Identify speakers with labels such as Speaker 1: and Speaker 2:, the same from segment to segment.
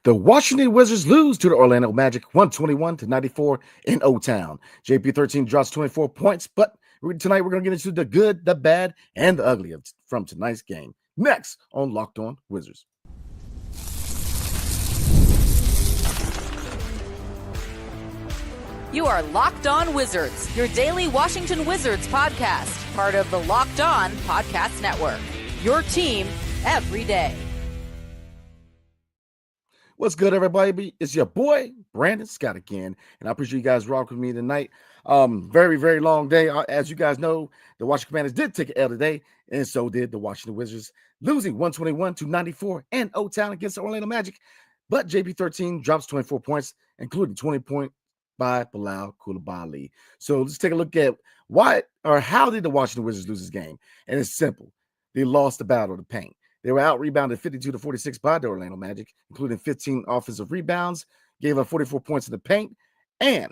Speaker 1: The Washington Wizards lose to the Orlando Magic 121-94 in O-Town. JP13 drops 24 points, but tonight we're going to get into the good, the bad, and the ugly from tonight's game. Next on Locked On Wizards.
Speaker 2: You are Locked On Wizards, your daily Washington Wizards podcast, part of the Locked On Podcast Network. Your team every day.
Speaker 1: What's good, everybody? It's your boy, Brandon Scott again, and I appreciate you guys rocking with me tonight. Very, very long day. As you guys know, the Washington Commanders did take an L today, and so did the Washington Wizards, losing 121-94 in O-Town against the Orlando Magic. But JP13 drops 24 points, including 20 points by Bilal Coulibaly. So let's take a look at how did the Washington Wizards lose this game? And it's simple. They lost the battle of the paint. They were out-rebounded 52-46 by the Orlando Magic, including 15 offensive rebounds, gave up 44 points in the paint, and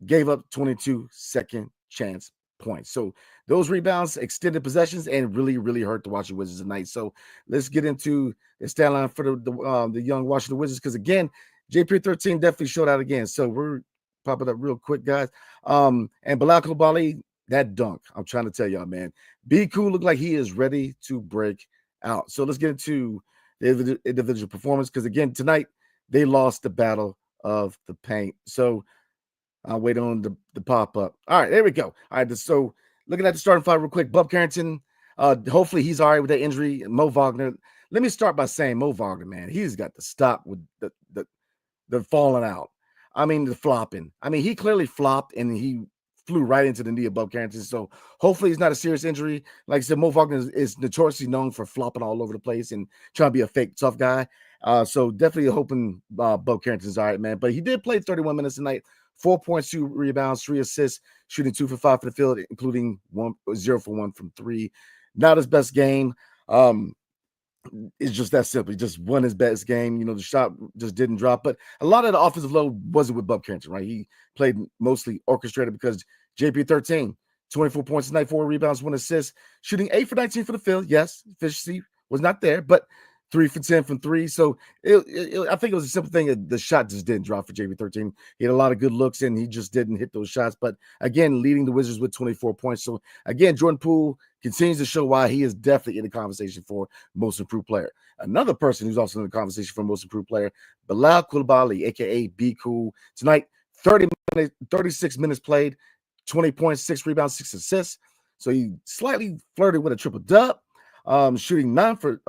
Speaker 1: gave up 22 second chance points. So those rebounds extended possessions and really, really hurt the Washington Wizards tonight. So let's get into the stat line for the young Washington Wizards, because, again, JP13 definitely showed out again. So we're popping up real quick, guys. And Bilal Coulibaly, that dunk, I'm trying to tell y'all, man. Be cool, look like he is ready to break out. So let's get into the individual performance, because, again, tonight they lost the battle of the paint. So I'll wait on the pop up. All right, there we go. All right, so looking at the starting five real quick. Bub Carrington, hopefully he's all right with that injury. Mo Wagner. Let me start by saying Mo Wagner, man, he's got to stop with the falling out. I mean, the flopping. I mean, he clearly flopped and he flew right into the knee of Bub Carrington. So hopefully it's not a serious injury. Like I said, Mo Wagner is notoriously known for flopping all over the place and trying to be a fake tough guy. So definitely hoping Bub Carrington's all right, man. But he did play 31 minutes tonight, 4.2 rebounds, 3 assists, shooting 2 for 5 for the field, including 0 for 1 from 3. Not his best game. It's just that simple. He just won his best game. You know, the shot just didn't drop. But a lot of the offensive load wasn't with Bub Carrington, right? He played mostly orchestrated because JP13, 24 points tonight, 4 rebounds, 1 assist, shooting 8 for 19 for the field. Yes, efficiency was not there, but 3 for 10 from 3. So I think it was a simple thing that the shot just didn't drop for JP13. He had a lot of good looks, and he just didn't hit those shots. But, again, leading the Wizards with 24 points. So, again, Jordan Poole continues to show why he is definitely in the conversation for most improved player. Another person who's also in the conversation for most improved player, Bilal Coulibaly, a.k.a. Be Cool. Tonight, 36 minutes played, 20 points, 6 rebounds, 6 assists. So he slightly flirted with a triple-dub, shooting 9 for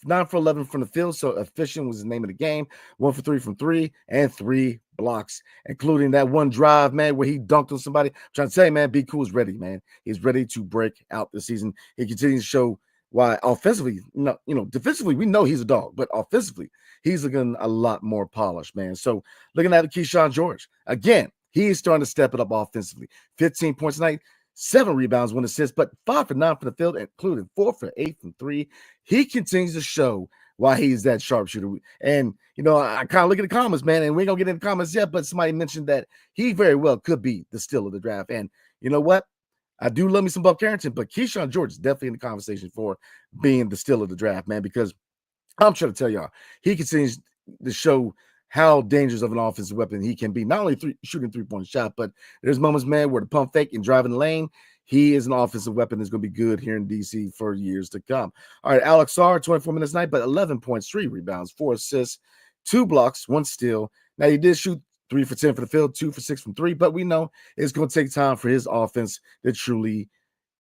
Speaker 1: 11 from the field. So efficient was the name of the game. 1 for 3 from 3 and 3 blocks, including that one drive, man, where he dunked on somebody. I'm trying to tell you, man, Be Cool is ready, man. He's ready to break out this season. He continues to show why offensively, defensively, we know he's a dog, but offensively, he's looking a lot more polished, man. So looking at Keyshawn George, again, he's starting to step it up offensively. 15 points tonight, 7 rebounds, 1 assist, but 5 for 9 from the field, including 4 for 8 from 3. He continues to show why he's that sharpshooter. And, I kind of look at the comments, man, and we ain't going to get in the comments yet, but somebody mentioned that he very well could be the steal of the draft. And you know what? I do love me some Bub Carrington, but Keyshawn George is definitely in the conversation for being the steal of the draft, man, because I'm trying to tell y'all, he continues to show how dangerous of an offensive weapon he can be. Not only shooting 3-point shot, but there's moments, man, where the pump fake and driving the lane, he is an offensive weapon that's going to be good here in D.C. for years to come. All right, Alex Sarr, 24 minutes tonight, but 11 points, 3 rebounds, 4 assists, 2 blocks, 1 steal. Now, he did shoot 3 for 10 for the field, 2 for 6 from 3, but we know it's going to take time for his offense to truly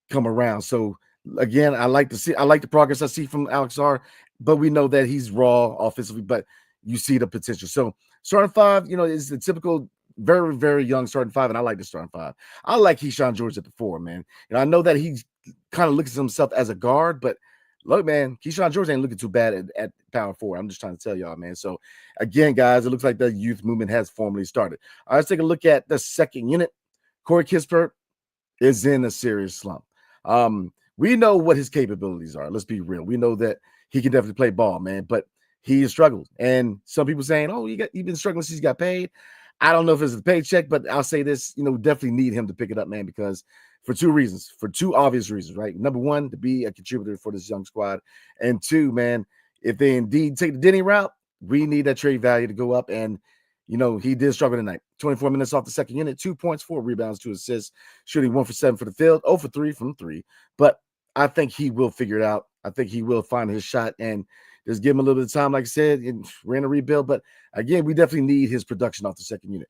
Speaker 1: come around. So, again, I like the progress I see from Alex Sarr, but we know that he's raw offensively, but you see the potential. So starting 5, is the typical very, very young starting 5, and I like the starting 5. I like Keyshawn George at the 4, man. I know that he kind of looks at himself as a guard, but look, man, Keyshawn George ain't looking too bad at power 4. I'm just trying to tell y'all, man. So, again, guys, it looks like the youth movement has formally started. All right, let's take a look at the second unit. Corey Kispert is in a serious slump. We know what his capabilities are. Let's be real. We know that he can definitely play ball, man, but he has struggled. And some people saying, you've been struggling since he got paid. I don't know if it's a paycheck, but I'll say this, definitely need him to pick it up, man, because for 2 obvious reasons, right? Number 1, to be a contributor for this young squad. And 2, man, if they indeed take the Denny route, we need that trade value to go up. And, he did struggle tonight. 24 minutes off the second unit, 2 points, 4 rebounds, 2 assists, shooting 1 for 7 for the field, 0 for 3 from 3. But I think he will figure it out. I think he will find his shot and just give him a little bit of time, like I said, and we're in a rebuild. But again, we definitely need his production off the second unit.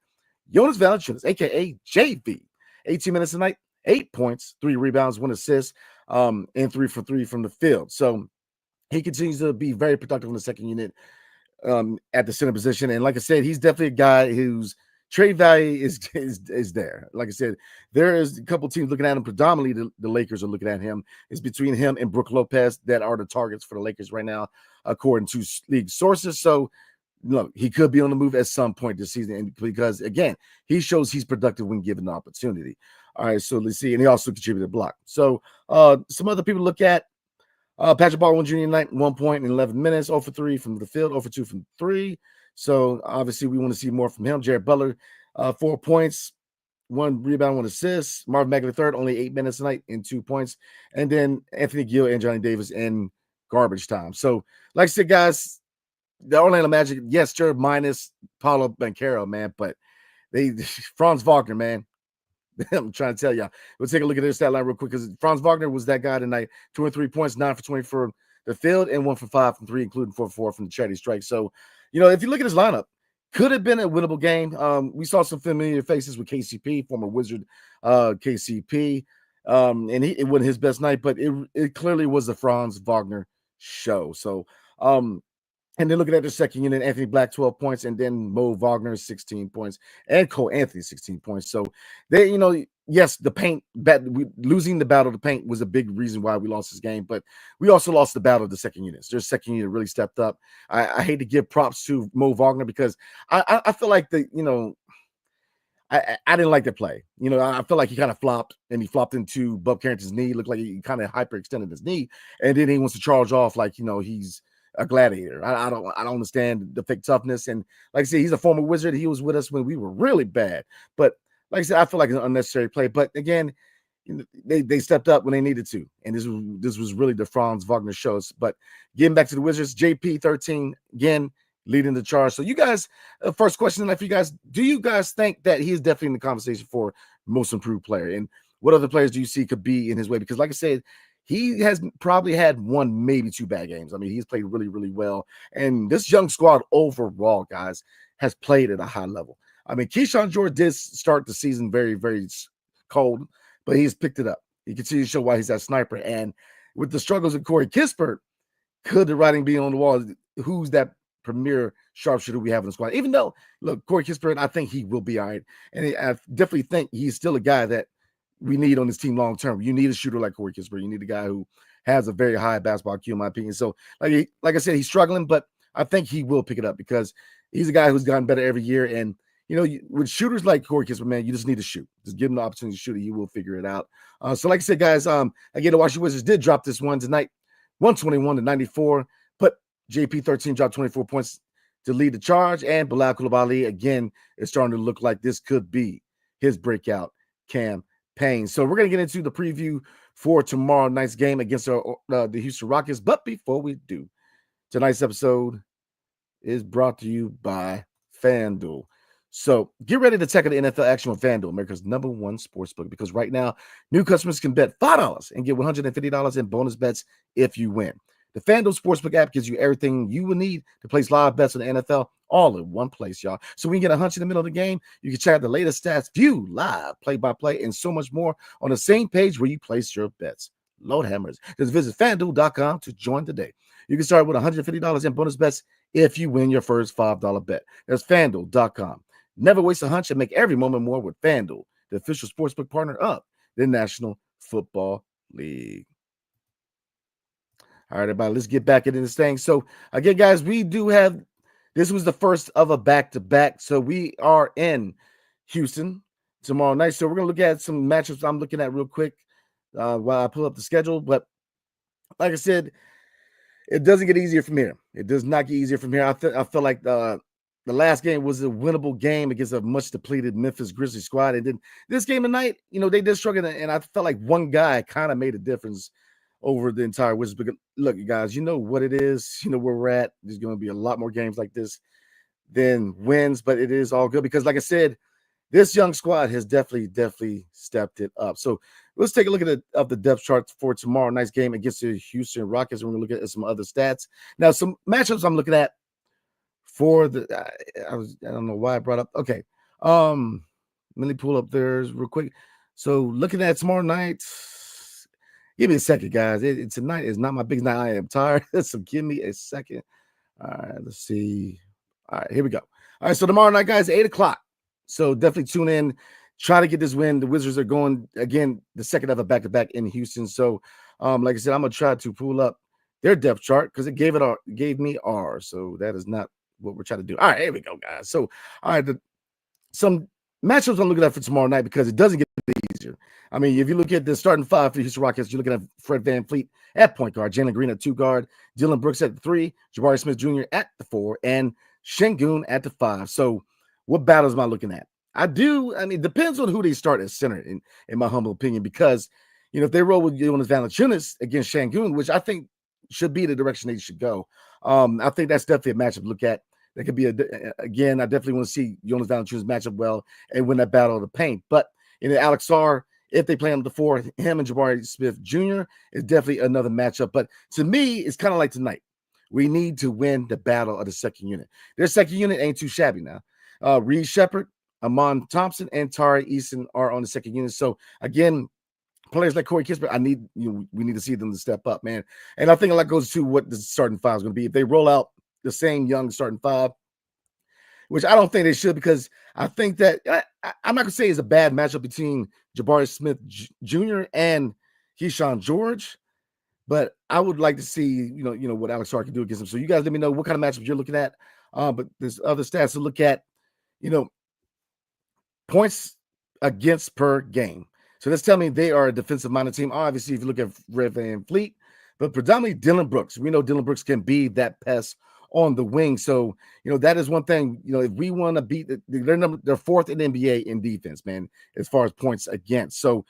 Speaker 1: Jonas Valanciunas, a.k.a. JV, 18 minutes tonight, 8 points, 3 rebounds, 1 assist, and 3 for 3 from the field. So he continues to be very productive in the second unit at the center position. And like I said, he's definitely a guy whose trade value is there. Like I said, there is a couple teams looking at him. Predominantly, the Lakers are looking at him. It's between him and Brook Lopez that are the targets for the Lakers right now, according to league sources. So, look, he could be on the move at some point this season because, again, he shows he's productive when given the opportunity. All right, so let's see. And he also contributed a block. So some other people look at Patrick Baldwin Jr. tonight, 1 point in 11 minutes, 0 for 3 from the field, 0 for 2 from 3. So obviously we want to see more from him. Jared Butler, 4 points, 1 rebound, 1 assist. Marvin Bagley III, only 8 minutes tonight and 2 points. And then Anthony Gill and Johnny Davis in garbage time. So like I said, guys, the Orlando Magic, yes, sure, minus Paulo Banchero, man, but Franz Wagner, man. I'm trying to tell y'all. We'll take a look at their stat line real quick because Franz Wagner was that guy tonight. 23 points, 9 for 20 for the field, and 1 for 5 from 3, including 4 for 4 from the charity strike. So, if you look at his lineup, could have been a winnable game. We saw some familiar faces with KCP, former Wizard KCP, and it wasn't his best night, but it clearly was the Franz Wagner show. So, and then looking at the second unit, Anthony Black, 12 points, and then Mo Wagner, 16 points, and Cole Anthony, 16 points. So they, yes, losing the battle of the paint was a big reason why we lost this game, but we also lost the battle of the second units. Their second unit really stepped up. I hate to give props to Mo Wagner because I feel like I didn't like the play. I feel like he kind of flopped, and he flopped into Bub Carrington's knee. Looked like he kind of hyperextended his knee, and then he wants to charge off like he's a gladiator. I don't understand the fake toughness. And like I said, he's a former Wizard. He was with us when we were really bad. But like I said, I feel like it's an unnecessary play. But again, they stepped up when they needed to. And this was really the Franz Wagner shows. But getting back to the Wizards, JP13 again leading the charge. So you guys, first question for you guys: do you guys think that he is definitely in the conversation for most improved player? And what other players do you see could be in his way? Because like I said, he has probably had 1, maybe 2 bad games. I mean, he's played really, really well. And this young squad overall, guys, has played at a high level. I mean, Keyshawn George did start the season very, very cold, but he's picked it up. He continues to show why he's that sniper. And with the struggles of Corey Kispert, could the writing be on the wall? Who's that premier sharpshooter we have in the squad? Even though, look, Corey Kispert, I think he will be all right. And I definitely think he's still a guy that we need on this team long term. You need a shooter like Corey Kispert. You need a guy who has a very high basketball IQ, in my opinion. So, like I said, he's struggling, but I think he will pick it up because he's a guy who's gotten better every year. And with shooters like Corey Kispert, man, you just need to shoot. Just give him the opportunity to shoot it. He will figure it out. So, like I said, guys, again, the Washington Wizards did drop this one tonight, 121-94. But JP13 dropped 24 points to lead the charge, and Bilal Coulibaly again is starting to look like this could be his breakout campaign. So we're going to get into the preview for tomorrow night's game against the Houston Rockets. But before we do, tonight's episode is brought to you by FanDuel. So get ready to check out the NFL action with FanDuel, America's #1 sportsbook, because right now, new customers can bet $5 and get $150 in bonus bets if you win. The FanDuel Sportsbook app gives you everything you will need to place live bets on the NFL all in one place, y'all. So when you get a hunch in the middle of the game, you can check out the latest stats, view live, play-by-play, and so much more on the same page where you place your bets. Load hammers. Just visit FanDuel.com to join today. You can start with $150 in bonus bets if you win your first $5 bet. That's FanDuel.com. Never waste a hunch and make every moment more with FanDuel, the official sportsbook partner of the National Football League. All right, everybody, let's get back into this thing. So, again, guys, this was the first of a back-to-back. So, we are in Houston tomorrow night. So, we're going to look at some matchups I'm looking at real quick while I pull up the schedule. But, like I said, it doesn't get easier from here. It does not get easier from here. I feel like the last game was a winnable game against a much-depleted Memphis Grizzlies squad. And then this game tonight, they did struggle, and I felt like one guy kind of made a difference over the entire Wizards. Because look, you guys, you know what it is. You know where we're at. There's going to be a lot more games like this than wins, but it is all good because, like I said, this young squad has definitely stepped it up. So let's take a look at the depth chart for tomorrow night's game against the Houston Rockets. And we're going to look at some other stats. Now, some matchups I'm looking at for the I don't know why I brought up. Okay. Let me pull up theirs real quick. So looking at tomorrow night, give me a second, guys. Tonight is not my big night. I am tired. So give me a second. All right, let's see. All right, here we go. All right, so tomorrow night, guys, 8:00. So definitely tune in. Try to get this win. The Wizards are going again, the second ever back-to-back in Houston. So, like I said, I'm gonna try to pull up their depth chart because it gave me ours. So that is not what we're trying to do. All right, here we go, guys. So, all right, some matchups I'm looking at for tomorrow night because it doesn't get easier. I mean, if you look at the starting five for the Houston Rockets, you're looking at Fred VanVleet at point guard, Jalen Green at 2 guard, Dylan Brooks at the 3, Jabari Smith Jr. at the 4, and Şengün at the 5. So what battles am I looking at? I mean, depends on who they start at center, in my humble opinion, because, you know, if they roll with Jonas Valanciunas against Şengün, which I think should be the direction they should go, I think that's definitely a matchup to look at. That could be again, I definitely want to see Jonas Valanciunas match up well and win that battle of the paint. But in the Alex Sarr, if they play him the 4, him and Jabari Smith Jr. is definitely another matchup. But to me, it's kind of like tonight. We need to win the battle of the second unit. Their second unit ain't too shabby now. Reed Shepard, Amon Thompson, and Tari Eason are on the second unit. So again, players like Corey Kispert, we need to see them to step up, man. And I think a lot goes to what the starting five is going to be. If they roll out the same young starting five, which I don't think they should, because I think that I'm not going to say it's a bad matchup between Jabari Smith Jr. and Keyshawn George, but I would like to see, you know what Alex Sarr can do against him. So you guys let me know what kind of matchups you're looking at. But there's other stats to look at, points against per game. So that's telling me they are a defensive-minded team. Obviously, if you look at Fred VanVleet, but predominantly Dylan Brooks. We know Dylan Brooks can be that pest on the wing. So, that is one thing, if we want to beat they're fourth in the NBA in defense, man, as far as points against. So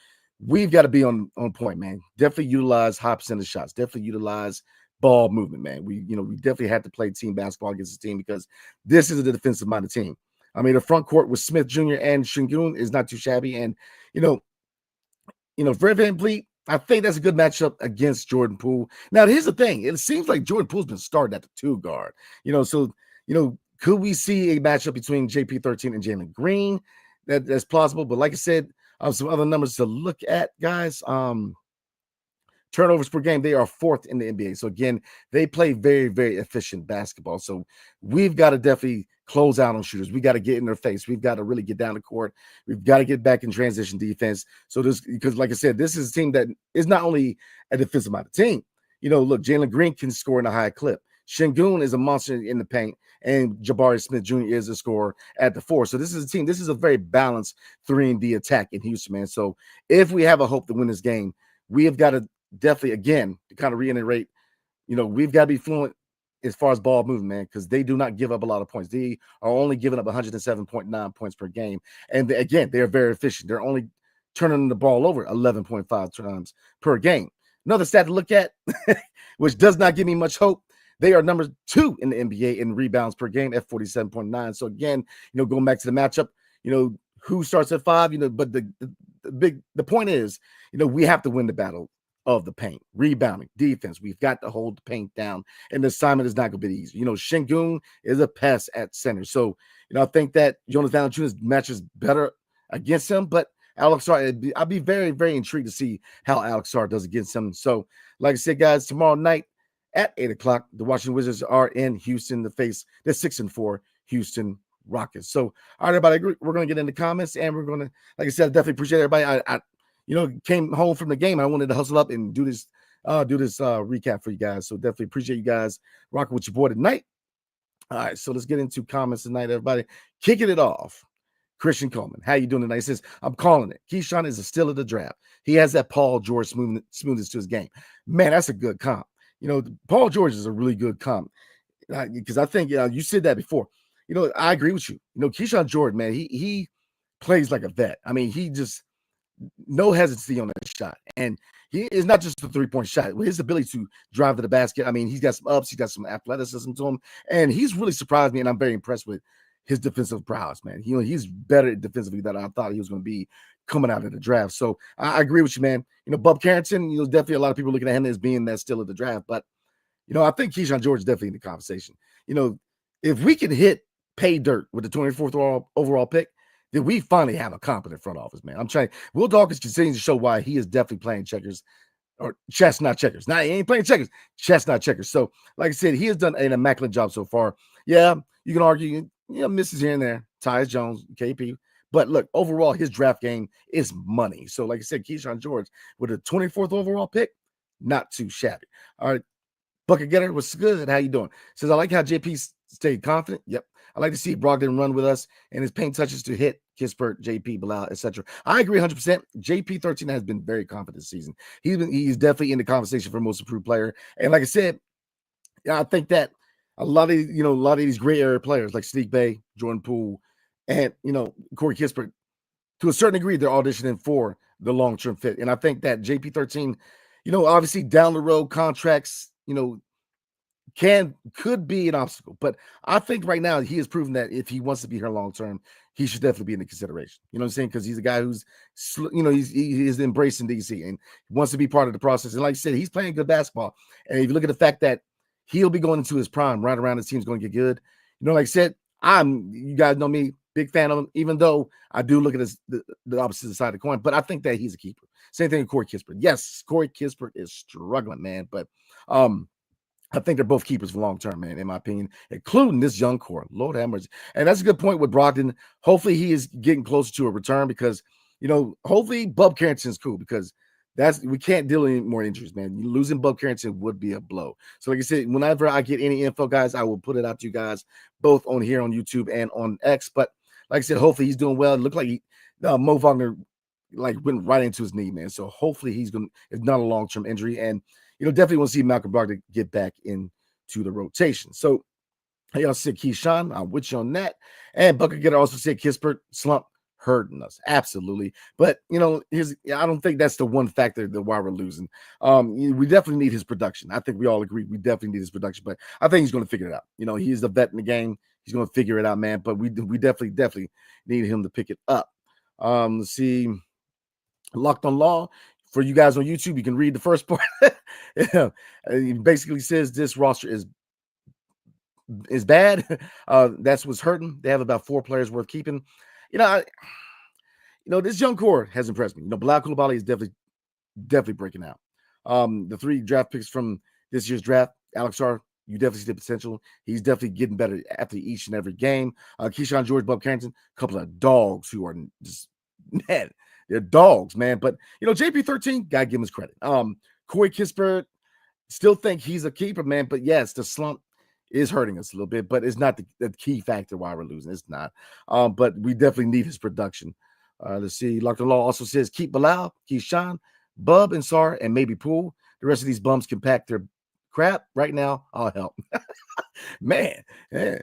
Speaker 1: we've got to be on point, man. Definitely utilize high percentage shots. Definitely utilize ball movement, man. We definitely had to play team basketball against this team because this is a defensive-minded team. I mean, the front court with Smith Jr. and Şengün is not too shabby. And, Fred VanVleet, I think that's a good matchup against Jordan Poole. Now, here's the thing. It seems like Jordan Poole's been started at the 2 guard. Could we see a matchup between JP13 and Jalen Green? That's plausible. But like I said, some other numbers to look at, guys. Turnovers per game, they are 4th in the NBA. So, again, they play very, very efficient basketball. So, we've got to definitely close out on shooters. We got to get in their face. We've got to really get down the court. We've got to get back in transition defense. So, because like I said, this is a team that is not only a defensive-minded team. Look, Jalen Green can score in a high clip. Şengün is a monster in the paint, and Jabari Smith Jr. is a scorer at the 4. So, this is a team. This is a very balanced 3-and-D attack in Houston, man. So, if we have a hope to win this game, we have got to definitely, again, to kind of reiterate, we've got to be fluent as far as ball movement, man, because they do not give up a lot of points. They are only giving up 107.9 points per game. And again, they are very efficient. They're only turning the ball over 11.5 times per game. Another stat to look at, which does not give me much hope, they are number 2 in the NBA in rebounds per game at 47.9. So again, going back to the matchup, who starts at 5, but the point is, we have to win the battle of the paint, rebounding, defense. We've got to hold the paint down, and the assignment is not going to be easy. Şengün is a pest at center. So, I think that Jonas Valanciunas matches better against him, but Alex Sarr, I'd be very, very intrigued to see how Alex Sarr does against him. So, like I said, guys, tomorrow night at 8:00, the Washington Wizards are in Houston to face the 6-4 Houston Rockets. So, all right, everybody, we're going to get into comments, and we're going to, like I said, I definitely appreciate everybody. I came home from the game. I wanted to hustle up and do this recap for you guys. So definitely appreciate you guys rocking with your boy tonight. All right, so let's get into comments tonight, everybody. Kicking it off. Christian Coleman, how you doing tonight? He says, I'm calling it. Keyshawn is a steal of the draft. He has that Paul George smoothness to his game. Man, that's a good comp. Paul George is a really good comp because I think you said that before. I agree with you. Keyshawn George, man, he plays like a vet. I mean, he just no hesitancy on that shot. And he is not just a 3-point shot. With his ability to drive to the basket, I mean, he's got some ups, he's got some athleticism to him, and he's really surprised me, and I'm very impressed with his defensive prowess, man. He's better defensively than I thought he was going to be coming out of the draft. So I agree with you, man. Bub Carrington, definitely a lot of people looking at him as being that still at the draft, but I think Keyshawn George is definitely in the conversation. If we can hit pay dirt with the 24th overall pick, then we finally have a competent front office, man. I'm trying. Will Dawkins continues to show why he is definitely playing checkers, or chess, not checkers. Now, he ain't playing checkers, chess, not checkers. So, like I said, he has done an immaculate job so far. Yeah, you can argue, misses here and there, Tyus Jones, KP. But look, overall, his draft game is money. So, like I said, Keyshawn George with a 24th overall pick, not too shabby. All right. Bucket Getter, what's good? How you doing? Says, I like how JP stayed confident. Yep. I like to see Brogdon run with us and his paint touches to hit Kispert, JP, Bilal, etc. I agree 100%. JP13 has been very confident this season. He's definitely in the conversation for most improved player. And like I said, I think that a lot of these gray area players like Sadiq Bey, Jordan Poole, and Corey Kispert, to a certain degree, they're auditioning for the long-term fit. And I think that JP13, obviously down the road contracts, could be an obstacle. But I think right now he has proven that if he wants to be here long term, he should definitely be in the consideration. You know what I'm saying? Because he's a guy who's, he is embracing DC and wants to be part of the process. And like I said, he's playing good basketball. And if you look at the fact that he'll be going into his prime right around, the team's going to get good. Like I said, you guys know me, big fan of him, even though I do look at the opposite side of the coin. But I think that he's a keeper. Same thing with Corey Kispert. Yes, Corey Kispert is struggling, man. But I think they're both keepers for long term, man, in my opinion, including this young core. Lord have mercy. And that's a good point with Brogdon. Hopefully he is getting closer to a return because, hopefully Bub Carrington's cool because we can't deal with any more injuries, man. Losing Bub Carrington would be a blow. So like I said, whenever I get any info, guys, I will put it out to you guys both on here on YouTube and on X. But like I said, hopefully he's doing well. It looked like Mo Wagner went right into his knee, man. So hopefully he's going to, it's not a long-term injury. And definitely want to see Malcolm Brogdon get back into the rotation. So, y'all said Keyshawn, I'm with you on that. And Bucket Getter also said Kispert slump hurting us. Absolutely. But, I don't think that's the one factor that why we're losing. We definitely need his production. I think we all agree we definitely need his production, but I think he's going to figure it out. He's the vet in the game. He's going to figure it out, man. But we definitely need him to pick it up. Let's see. Locked on Law. For you guys on YouTube, you can read the first part. It basically says this roster is bad. That's what's hurting. They have about 4 players worth keeping. This young core has impressed me. Bilal Coulibaly is definitely breaking out. The 3 draft picks from this year's draft, Alex R., you definitely see the potential. He's definitely getting better after each and every game. Keyshawn George, Bub Carrington, a couple of dogs who are just, man, they're dogs, man. But, JP13, gotta give him his credit. Corey Kispert, still think he's a keeper, man. But yes, the slump is hurting us a little bit, but it's not the key factor why we're losing. It's not. But we definitely need his production. Let's see. Locked on Law also says keep Bilal, Keyshawn, Bub, and Sar, and maybe Poole. The rest of these bums can pack their crap right now. I'll help. Man, yeah.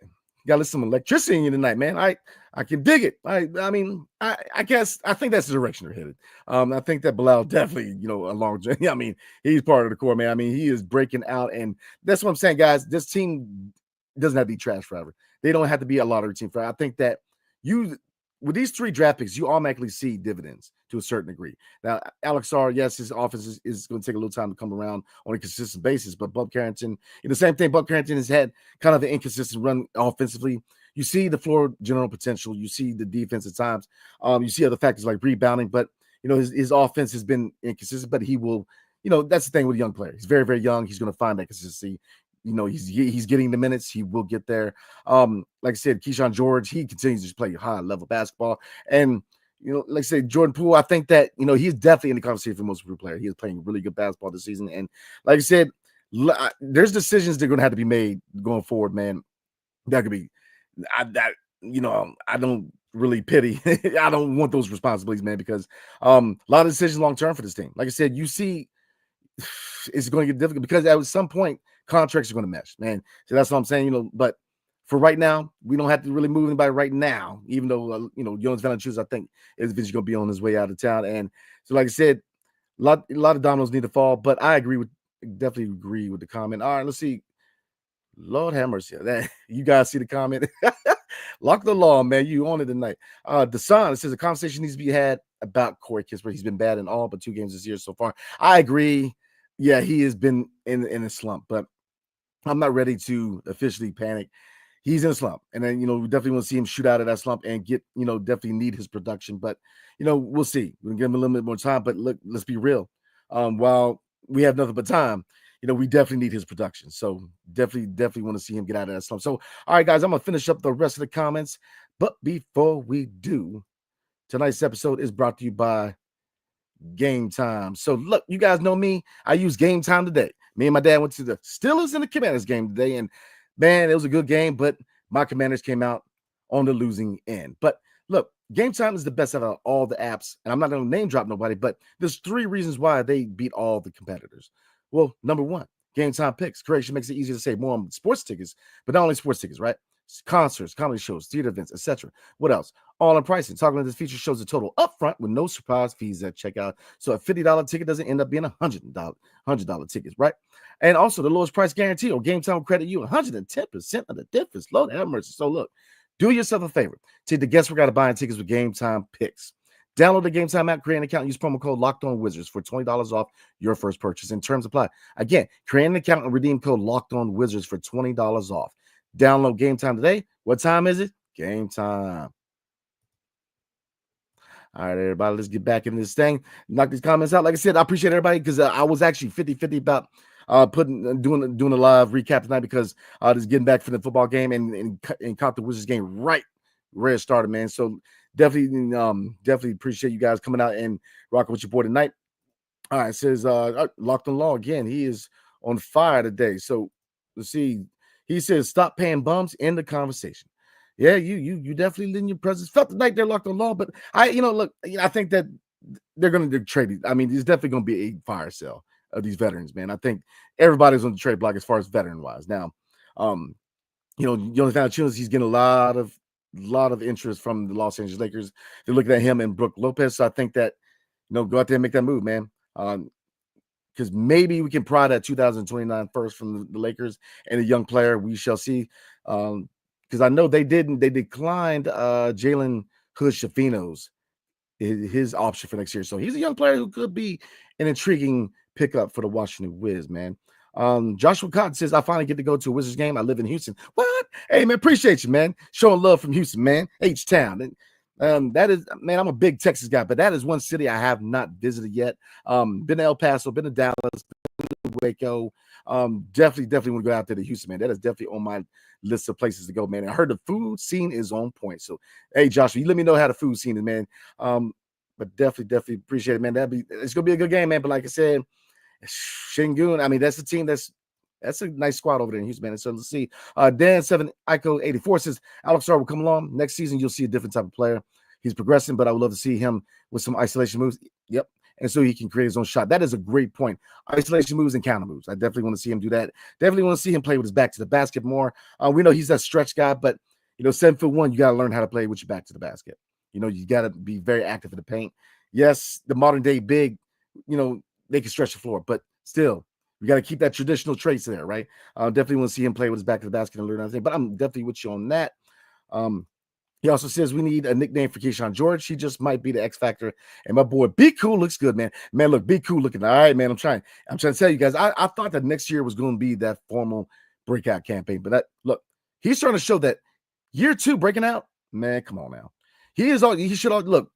Speaker 1: Got to listen to electricity in you tonight, man. I can dig it. I guess I think that's the direction they're headed. I think that Bilal definitely, a long journey. I mean, he's part of the core, man. I mean, he is breaking out, and that's what I'm saying, guys. This team doesn't have to be trash forever. They don't have to be a lottery team forever. I think that with these 3 draft picks, you automatically see dividends to a certain degree. Now, Alex R., yes, his offense is going to take a little time to come around on a consistent basis, but Bub Carrington, the same thing. Bub Carrington has had kind of an inconsistent run offensively. You see the floor general potential. You see the defense at times. You see other factors like rebounding, but, his offense has been inconsistent, but he will, that's the thing with a young player. He's very, very young. He's going to find that consistency. He's getting the minutes. He will get there. Like I said, Keyshawn George, he continues to play high level basketball. And, like I said, Jordan Poole, I think that, he's definitely in the conversation for most improved player. He is playing really good basketball this season. And like I said, there's decisions that are going to have to be made going forward, man. That could be, I don't really pity. I don't want those responsibilities, man, because a lot of decisions long term for this team. Like I said, you see, it's going to get difficult because at some point, contracts are going to mesh, man. So that's what I'm saying, but for right now, we don't have to really move anybody right now, even though, Jonas Valanciunas, I think, is eventually going to be on his way out of town. And so, like I said, a lot of dominoes need to fall, but I definitely agree with the comment. All right, let's see. Lord have mercy. You guys see the comment? Lock the law, man. You on it tonight. Desan, it says a conversation needs to be had about Corey Kispert. He's been bad in all but 2 games this year so far. I agree. Yeah, he has been in a slump, but I'm not ready to officially panic. He's in a slump. And then, we definitely want to see him shoot out of that slump and get, definitely need his production. But, we'll see. We'll give him a little bit more time. But look, let's be real. While we have nothing but time, we definitely need his production. So definitely want to see him get out of that slump. So, all right, guys, I'm going to finish up the rest of the comments. But before we do, tonight's episode is brought to you by Gametime. So, look, you guys know me. I use Gametime today. Me and my dad went to the Steelers and the Commanders game today. And, man, it was a good game. But my Commanders came out on the losing end. But, look, Gametime is the best out of all the apps. And I'm not going to name drop nobody, but there's 3 reasons why they beat all the competitors. Well, number 1, Gametime picks. Creation makes it easier to save more on sports tickets, but not only sports tickets, right? Concerts, comedy shows, theater events, etc. What else? All in pricing. Talking about this feature shows the total upfront with no surprise fees at checkout. So a $50 ticket doesn't end up being a $100 ticket, right? And also the lowest price guarantee, or Gametime will credit you 110% of the difference. Lord have mercy. So look, do yourself a favor. Take the guesswork out of buying tickets with Gametime picks. Download the Gametime app, create an account, and use promo code LOCKEDONWIZARDS for $20 off your first purchase. And terms apply. Again, create an account and redeem code LOCKEDONWIZARDS for $20 off. Download Gametime today. What time is it? Gametime. All right, everybody, let's get back in this thing. Knock these comments out. Like I said, I appreciate everybody because I was actually 50-50 about doing a live recap tonight because just getting back from the football game and caught the Wizards game right where it started, man. So definitely appreciate you guys coming out and rocking with your boy tonight. All right, it says Locked on Law again. He is on fire today. So let's see. He says, stop paying bums, end the conversation. Yeah, you definitely in your presence. Felt the night they're Locked on Law, but I think that they're going to trade it. I mean, there's definitely going to be a fire sale of these veterans, man. I think everybody's on the trade block as far as veteran wise. Now, Jonas Valanciunas, he's getting a lot of interest from the Los Angeles Lakers. They're looking at him and Brook Lopez. So I think that, go out there and make that move, man. Because maybe we can pry that 2029 first from the Lakers and a young player. We shall see. Because I know they declined Jalen Hood-Schifino's his option for next year. So he's a young player who could be an intriguing pickup for the Washington Wiz, man. Joshua Cotton says, I finally get to go to a Wizards game. I live in Houston. What? Hey, man, appreciate you, man. Showing love from Houston, man. H-Town. That is, man, I'm a big Texas guy, but that is one city I have not visited yet. Been to El Paso, been to Dallas, been to Waco. Definitely want to go out there to Houston, man. That is definitely on my list of places to go, man. I heard the food scene is on point. So, hey, Joshua, you let me know how the food scene is, man. But definitely appreciate it, man. It's gonna be a good game, man. But like I said, Shingun, I mean, that's a team that's a nice squad over there in Houston, man. So let's see. Dan7 Ico 84 says Alex Star will come along next season. You'll see a different type of player. He's progressing, but I would love to see him with some isolation moves. Yep. And so he can create his own shot. That is a great point. Isolation moves and counter moves. I definitely want to see him do that. Definitely want to see him play with his back to the basket more. We know he's that stretch guy, but 7'1", you got to learn how to play with your back to the basket. You got to be very active in the paint. Yes, the modern day big, they can stretch the floor, but still, we got to keep that traditional traits there, right? Definitely want to see him play with his back to the basket and learn everything. But I'm definitely with you on that. He also says we need a nickname for Keyshawn George. He just might be the X factor. And my boy, Be Cool looks good, man. Man, look, Be Cool looking. All right, man. I'm trying to tell you guys. I thought that next year was going to be that formal breakout campaign, but look, he's trying to show that year 2 breaking out. Man, come on now. He should look.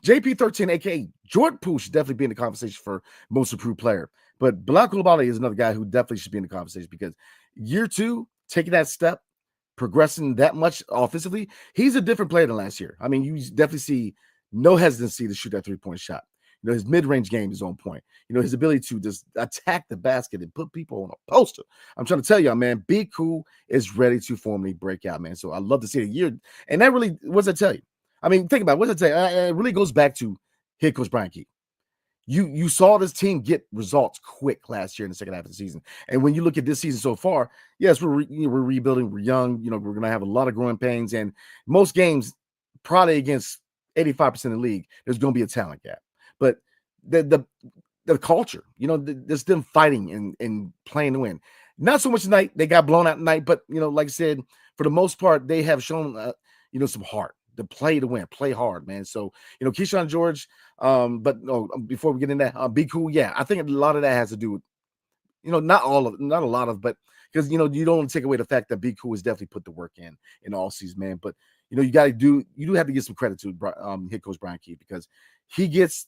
Speaker 1: JP13, aka Jordan Poole, should definitely be in the conversation for most improved player. But Bilal Coulibaly is another guy who definitely should be in the conversation because year 2, taking that step, progressing that much offensively, he's a different player than last year. I mean, you definitely see no hesitancy to shoot that 3-point shot. His mid-range game is on point. His ability to just attack the basket and put people on a poster. I'm trying to tell y'all, man, Be Cool is ready to formally break out, man. So I love to see a year. And that really, what does that tell you? I mean, think about it. What does that tell you? It really goes back to head coach Brian Key. you saw this team get results quick last year in the second half of the season. And when you look at this season so far, yes, we're rebuilding, we're young, we're gonna have a lot of growing pains, and most games, probably against 85% of the league, there's gonna be a talent gap. But the culture, there's them fighting and playing to win. Not so much tonight. They got blown out tonight, but like I said, for the most part, they have shown some heart to play to win, play hard, man. So Keyshawn George, but no, before we get in that, be cool. Yeah, I think a lot of that has to do with not a lot of, but because you don't want to take away the fact that Be Cool has definitely put the work in all season, man. But you do have to give some credit to head coach Brian Key, because he gets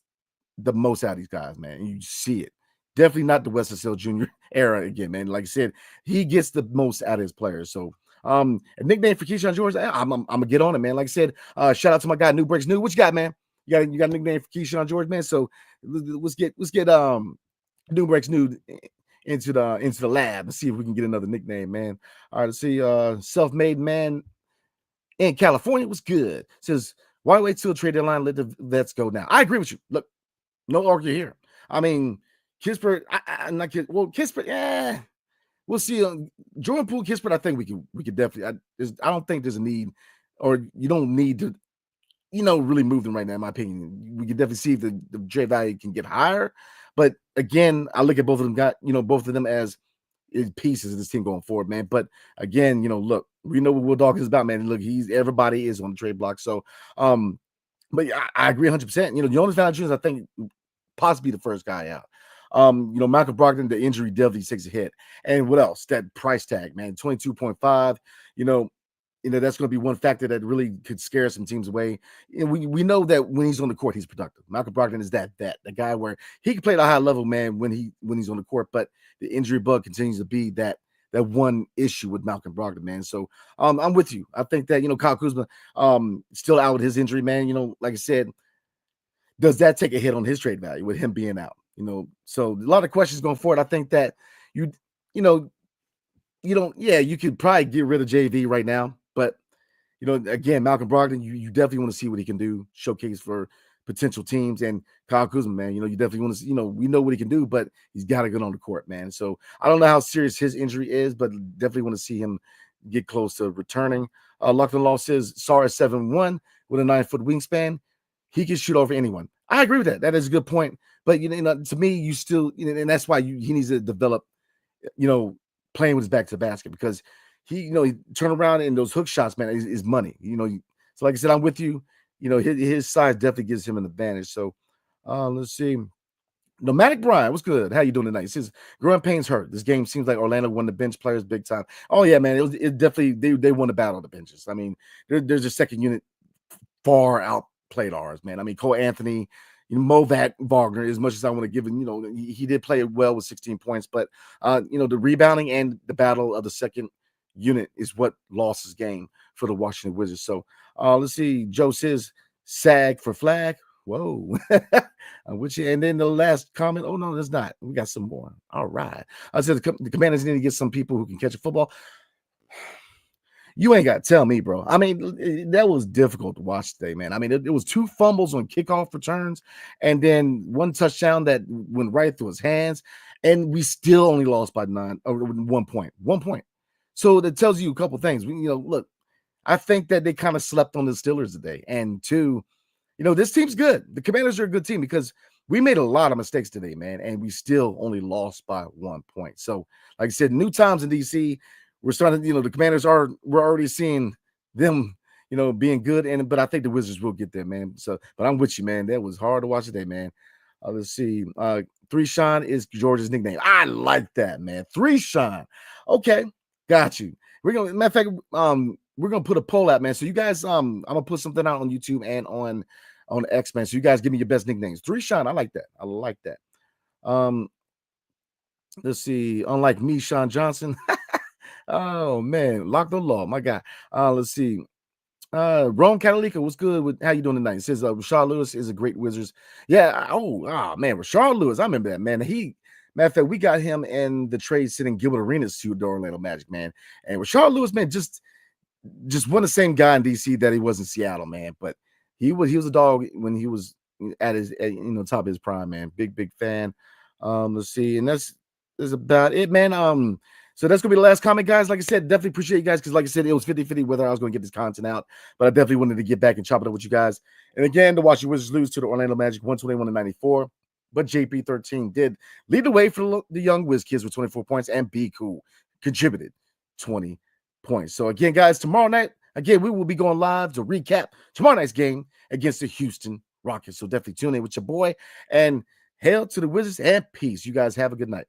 Speaker 1: the most out of these guys, man. And you see it. Definitely not the Weston Sale Jr. era again, man. Like I said, he gets the most out of his players. So a nickname for Keyshawn George, I'm gonna get on it, man. Like I said, shout out to my guy New Breaks New. What you got, man? You got a nickname for Keyshawn George, man. So let's get New Breaks New into the lab and see if we can get another nickname, man. All right, let's see. Self-made man in California was good. Says, why wait till trade deadline? Let the vets go now. I agree with you. Look, no argument here. I mean, Kispert, I'm not kidding. Well, Kispert, yeah, we'll see. Jordan Poole, Kispert, I think we could definitely. I don't think there's a need, or you don't need to, really move them right now. In my opinion, we can definitely see if the trade value can get higher. But again, I look at both of them. Both of them as pieces of this team going forward, man. But again, look, we know what Will Dawkins is about, man. Look, everybody is on the trade block. So, but I agree 100%. Jonas Valanciunas, I think, possibly the first guy out. Malcolm Brogdon, the injury definitely takes a hit. And what else? That price tag, man, 22.5. That's going to be one factor that really could scare some teams away. And we know that when he's on the court, he's productive. Malcolm Brogdon is the guy where he can play at a high level, man, when he's on the court. But the injury bug continues to be that one issue with Malcolm Brogdon, man. So I'm with you. I think that Kyle Kuzma still out with his injury, man. Like I said, does that take a hit on his trade value with him being out? So a lot of questions going forward. I think that you could probably get rid of JV right now, but again, Malcolm Brogdon, you definitely want to see what he can do, showcase for potential teams. And Kyle Kuzma, man, you definitely want to see, we know what he can do, but he's got to get on the court, man. So I don't know how serious his injury is, but definitely want to see him get close to returning. Lachlan Law says, Sar is 7'1" with a 9-foot wingspan. He can shoot over anyone. I agree with that. That is a good point. But to me, you still, and that's why he needs to develop, playing with his back to the basket, because he turn around and those hook shots, man, is money. So like I said, I'm with you. His size definitely gives him an advantage. So let's see. Nomadic Brian, what's good? How you doing tonight? He says, growing pains hurt. This game seems like Orlando won the bench players big time. Oh yeah, man. It definitely they won the battle on the benches. I mean, there's a second unit far outplayed ours, man. I mean, Cole Anthony, Movat Wagner, as much as I want to give him, he did play well with 16 points, but the rebounding and the battle of the second unit is what lost his game for the Washington Wizards. So let's see. Joe says, sag for flag. Whoa. And then the last comment, oh no, there's not. We got some more. All right. I said the Commanders need to get some people who can catch a football. You ain't got to tell me, bro. I mean, that was difficult to watch today, man. I mean, it was 2 fumbles on kickoff returns and then 1 touchdown that went right through his hands. And we still only lost by 1 point. 1 point. So that tells you a couple things. Look, I think that they kind of slept on the Steelers today. And 2, this team's good. The Commanders are a good team because we made a lot of mistakes today, man. And we still only lost by 1 point. So, like I said, new times in DC. We're starting, the Commanders we're already seeing them, being good. But I think the Wizards will get there, man. So, but I'm with you, man. That was hard to watch today, man. Let's see. 3 Sean is George's nickname. I like that, man. 3 Sean. Okay. Got you. Matter of fact, we're going to put a poll out, man. So you guys, I'm going to put something out on YouTube and on X, man. So you guys give me your best nicknames. 3 Sean. I like that. I like that. Let's see. Unlike me, Sean Johnson. Oh man, Lock the Law, my guy. Let's see. Ron Catalika, what's good? With how you doing tonight? It says Rashard Lewis is a great Wizards. Yeah. Man, Rashard Lewis. I remember that, man. Matter of fact, we got him in the trade sitting Gilbert Arenas to the Orlando Magic, man. And Rashard Lewis, man, just wasn't the same guy in DC that he was in Seattle, man. But he was a dog when he was at his top of his prime, man. Big fan. Let's see, and that's about it, man. So that's gonna be the last comment, guys. Like I said, definitely appreciate you guys because, like I said, it was 50-50 whether I was gonna get this content out, but I definitely wanted to get back and chop it up with you guys. And again, the Washington Wizards lose to the Orlando Magic 121-94, but JP13 did lead the way for the young Wiz kids with 24 points, and Be Cool contributed 20 points. So again, guys, tomorrow night, again, we will be going live to recap tomorrow night's game against the Houston Rockets. So definitely tune in with your boy, and hail to the Wizards and peace. You guys have a good night.